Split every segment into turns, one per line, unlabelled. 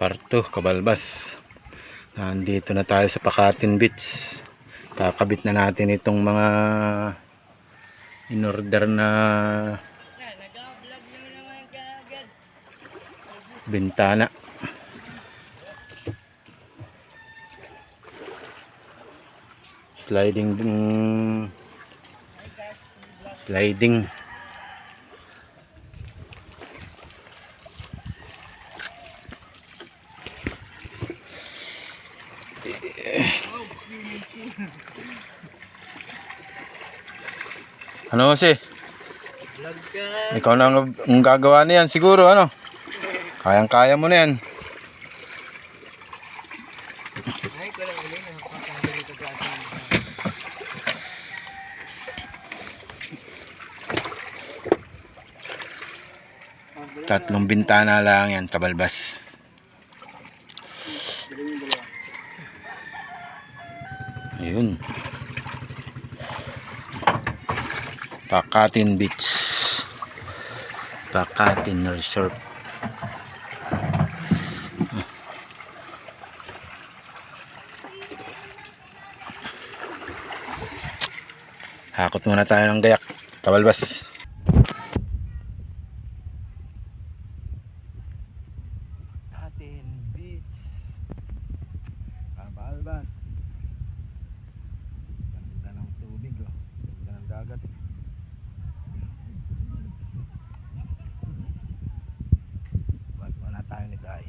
Parto, Cabalbas. Nandito na tayo sa Pakatin Beach. Kakabit na natin itong mga in-order na bintana. Sliding. Ano kasi? Ikaw na ang gagawa niyan siguro, ano? Kayang-kaya mo na yan. Tatlong bintana lang yan, Cabalbas. Ayun. Pakatin Beach. Pakatin Resort. Hakot muna tayo ng gayak, Cabalbas. Pakatin Beach. Cabalbas. Ganda ng tubig, oh. Ganda ng dagat. Ba't muna tayo ni Day.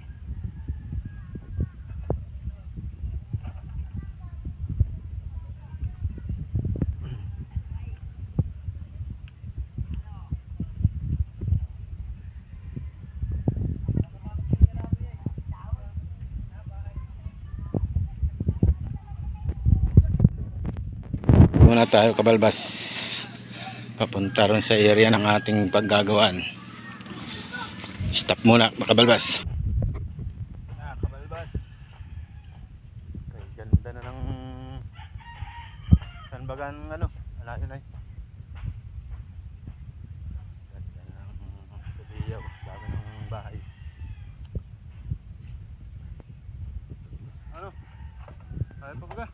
Muna tayo, Cabalbas, papunta ron sa area ng ating paggagawaan. Stop muna, Cabalbas. Cabalbas, okay, ganda na ng sanbagan, ano, alayon ay ganda na ng sabiyaw, dami ng bahay. Ano, ayaw pa ba?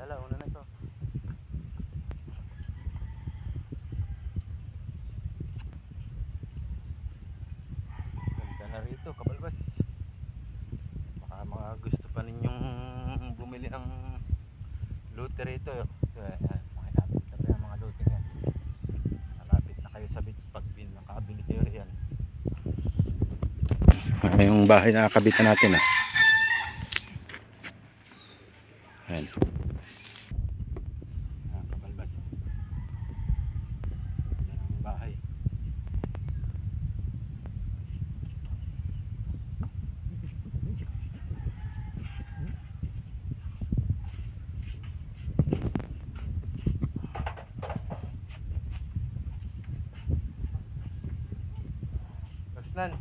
Hala, una na ito. Ganda na rito, Cabalbas. Baka mga gusto pa ninyong bumili ng lote rito. Makilapit na kayo mga lote yan. Malapit na kayo sa beach pag nakabili kayo riyan. Yung bahay na nakabitan natin, ah. Ayan. Bahay. Basnan,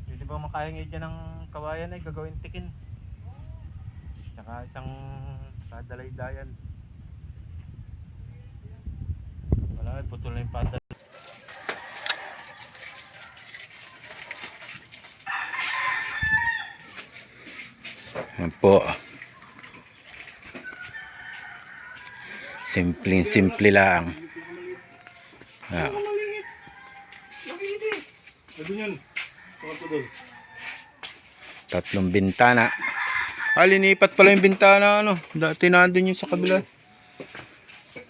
pwede ba makahingi dyan ng kawayan ay gagawin tikin, saka isang padalay-dayan. Wala, putol na yung padalay. Yan po, simple lang. Tatlong bintana. Linipat pala yung bintana, ano, dati nandun yung sa kabila,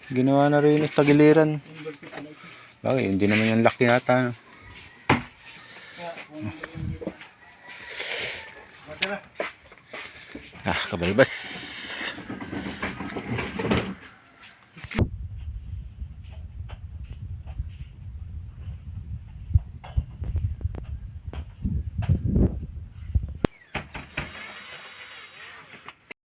ginawa na rin sa tagiliran. Bakit hindi naman yung laki yata, no? Cabalbas.